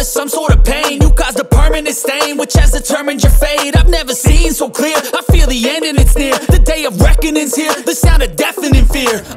some sort of pain. You caused a permanent stain, which has determined your fate. I've never seen so clear, I feel the end and it's near. The day of reckoning's here, the sound of deafening fear. You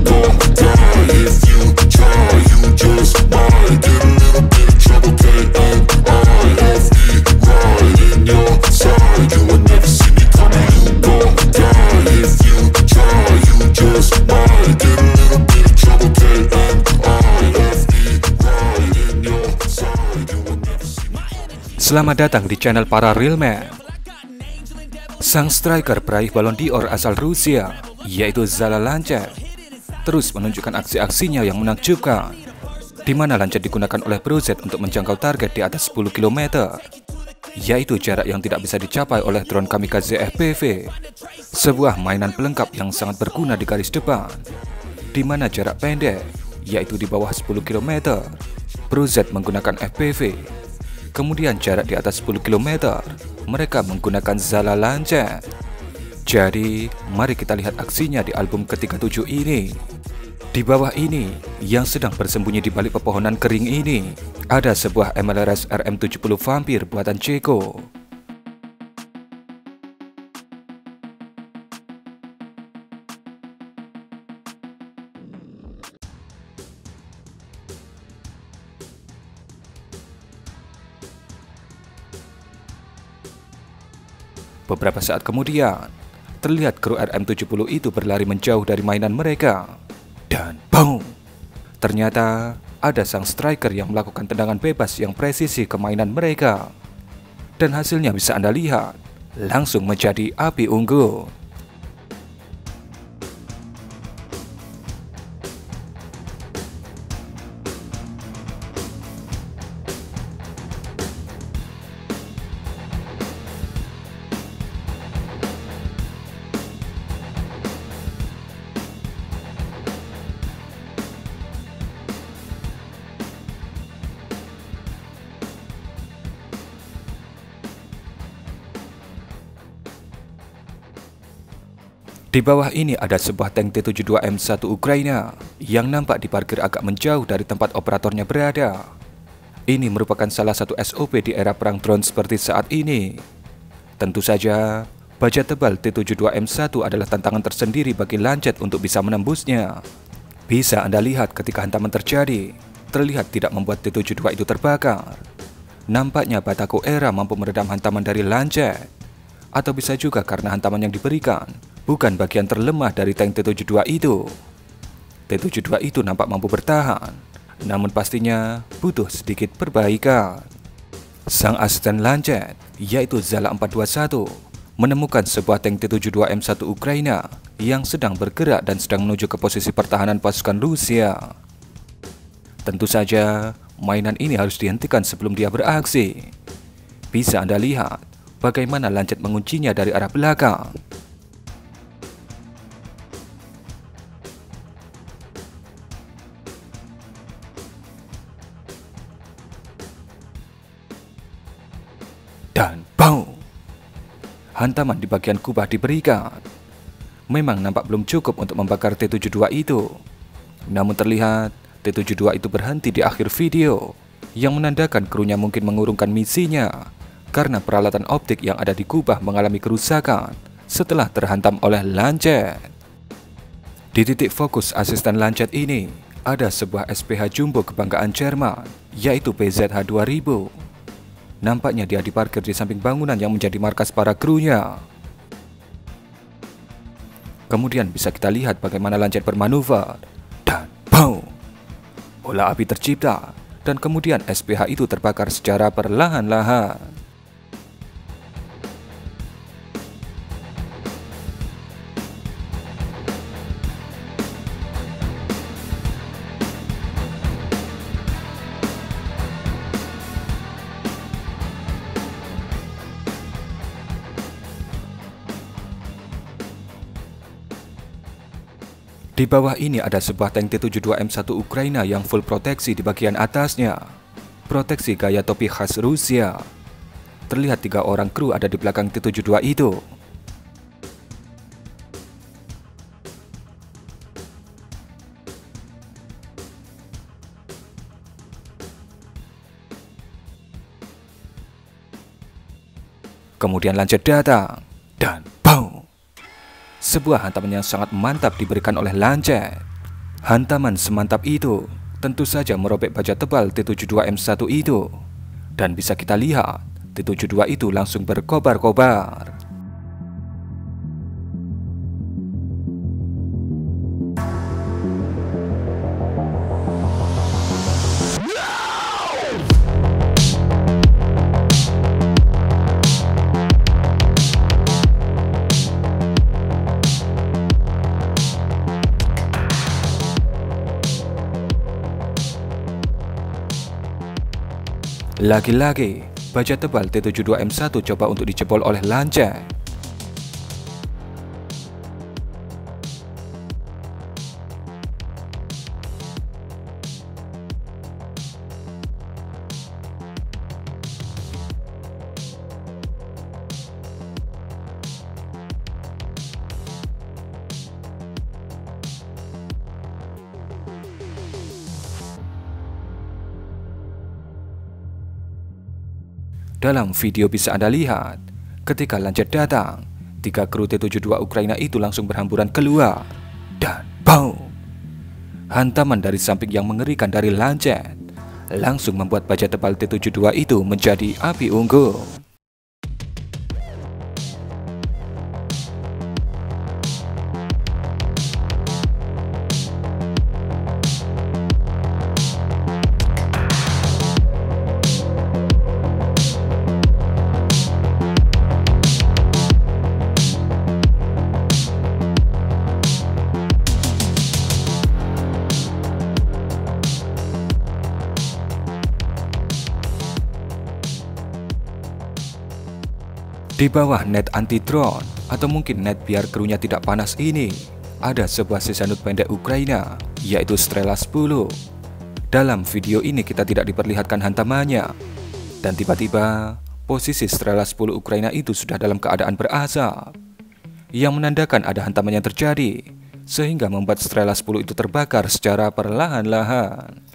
gon' die if you try, you just might get a little bit of trouble, K-M-I-F-E, right in your side. You would never see me coming. You gon' die if you try, you just might get a little bit of trouble, K-M-I-F-E, right in your side. You would never see me coming. Selamat datang di channel para real man. Sang striker peraih Ballon d'Or asal Rusia, yaitu Zala Lancet, terus menunjukkan aksi-aksinya yang menakjubkan, di mana Lancet digunakan oleh Brozet untuk menjangkau target di atas 10 km, yaitu jarak yang tidak bisa dicapai oleh drone kamikaze FPV, sebuah mainan pelengkap yang sangat berguna di garis depan, di mana jarak pendek, yaitu di bawah 10 km, Brozet menggunakan FPV. Kemudian jarak di atas 10 km, mereka menggunakan Zala Lancet. Jadi, mari kita lihat aksinya di album ke-37 ini. Di bawah ini, yang sedang bersembunyi di balik pepohonan kering ini, ada sebuah MLRS RM70 Vampir buatan Ceko. Beberapa saat kemudian, terlihat kru RM70 itu berlari menjauh dari mainan mereka. Dan boom! Ternyata ada sang striker yang melakukan tendangan bebas yang presisi ke mainan mereka. Dan hasilnya bisa Anda lihat, langsung menjadi api unggun. Di bawah ini ada sebuah tank T-72M1 Ukraina yang nampak diparkir agak menjauh dari tempat operatornya berada. Ini merupakan salah satu SOP di era perang drone seperti saat ini. Tentu saja, baja tebal T-72M1 adalah tantangan tersendiri bagi Lancet untuk bisa menembusnya. Bisa Anda lihat ketika hantaman terjadi, terlihat tidak membuat T-72 itu terbakar. Nampaknya Batako Era mampu meredam hantaman dari Lancet. Atau bisa juga karena hantaman yang diberikan bukan bagian terlemah dari tank T-72 itu. T-72 itu nampak mampu bertahan, namun pastinya butuh sedikit perbaikan. Sang asisten Lancet, yaitu Zala 421, menemukan sebuah tank T-72M1 Ukraina yang sedang bergerak dan sedang menuju ke posisi pertahanan pasukan Rusia. Tentu saja, mainan ini harus dihentikan sebelum dia beraksi. Bisa Anda lihat bagaimana Lancet menguncinya dari arah belakang. Dan BOOM! Hantaman di bagian kubah diberikan. Memang nampak belum cukup untuk membakar T-72 itu. Namun terlihat T-72 itu berhenti di akhir video, yang menandakan krunya mungkin mengurungkan misinya karena peralatan optik yang ada di kubah mengalami kerusakan setelah terhantam oleh Lancet. Di titik fokus asisten Lancet ini, ada sebuah SPH Jumbo kebanggaan Jerman, yaitu PZH-2000. Nampaknya dia diparkir di samping bangunan yang menjadi markas para krunya. Kemudian bisa kita lihat bagaimana Lancet bermanuver. Dan BOOM! Bola api tercipta, dan kemudian SPH itu terbakar secara perlahan-lahan. Di bawah ini ada sebuah tank T-72M1 Ukraina yang full proteksi di bagian atasnya. Proteksi gaya topi khas Rusia. Terlihat 3 orang kru ada di belakang T-72 itu. Kemudian Lancet datang dan BOOM! Sebuah hantaman yang sangat mantap diberikan oleh Lancet. Hantaman semantap itu tentu saja merobek baja tebal T72M1 itu. Dan bisa kita lihat, T72 itu langsung berkobar-kobar. Lagi-lagi, baja tebal T72M1 coba untuk dijebol oleh Lancet. Dalam video bisa Anda lihat, ketika Lancet datang, 3 kru T72 Ukraina itu langsung berhamburan keluar. Dan BOOM! Hantaman dari samping yang mengerikan dari Lancet langsung membuat baja tebal T72 itu menjadi api unggun. Di bawah net anti-drone atau mungkin net biar krunya tidak panas ini, ada sebuah sesanut pendek Ukraina, yaitu Strela 10. Dalam video ini kita tidak diperlihatkan hantamannya, dan tiba-tiba posisi Strela 10 Ukraina itu sudah dalam keadaan berasap, yang menandakan ada hantaman yang terjadi, sehingga membuat Strela 10 itu terbakar secara perlahan-lahan.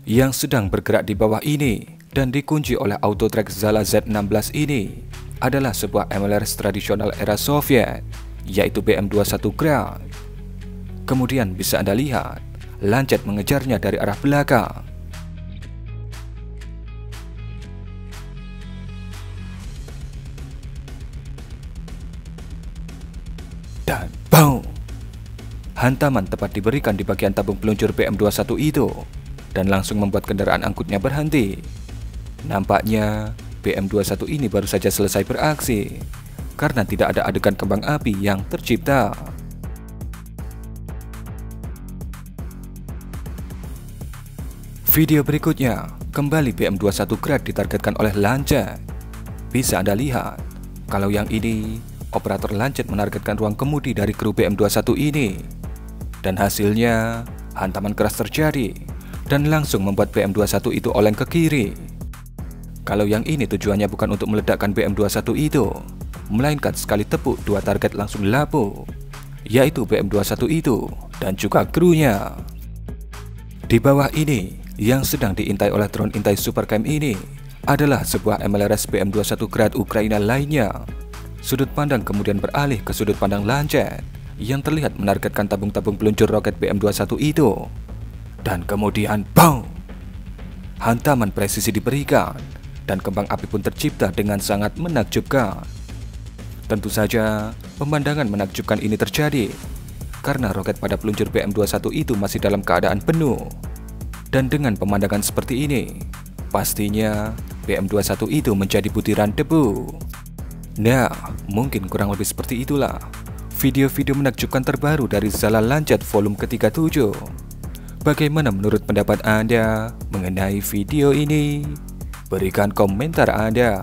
Yang sedang bergerak di bawah ini dan dikunci oleh Autotrack Zala Z16 ini adalah sebuah MLRS tradisional era Soviet, yaitu BM21 Grad. Kemudian bisa Anda lihat, Lancet mengejarnya dari arah belakang. Dan BOOM! Hantaman tepat diberikan di bagian tabung peluncur BM21 itu, dan langsung membuat kendaraan angkutnya berhenti. Nampaknya BM21 ini baru saja selesai beraksi karena tidak ada adegan kembang api yang tercipta. Video berikutnya, kembali BM21 Grad ditargetkan oleh Lancet. Bisa Anda lihat, kalau yang ini operator Lancet menargetkan ruang kemudi dari kru BM21 ini. Dan hasilnya, hantaman keras terjadi dan langsung membuat BM21 itu oleng ke kiri. Kalau yang ini tujuannya bukan untuk meledakkan BM21 itu, melainkan sekali tepuk dua target langsung lapuk, yaitu BM21 itu dan juga krunya. Di bawah ini, yang sedang diintai oleh drone intai Supercam ini adalah sebuah MLRS BM21 Grad Ukraina lainnya. Sudut pandang kemudian beralih ke sudut pandang Lancet yang terlihat menargetkan tabung-tabung peluncur roket BM21 itu. Dan kemudian BOOM! Hantaman presisi diberikan dan kembang api pun tercipta dengan sangat menakjubkan. Tentu saja pemandangan menakjubkan ini terjadi karena roket pada peluncur BM21 itu masih dalam keadaan penuh. Dan dengan pemandangan seperti ini, pastinya BM21 itu menjadi butiran debu. Nah, mungkin kurang lebih seperti itulah video-video menakjubkan terbaru dari Zala Lancet volume ke-37. Bagaimana menurut pendapat Anda mengenai video ini? Berikan komentar Anda.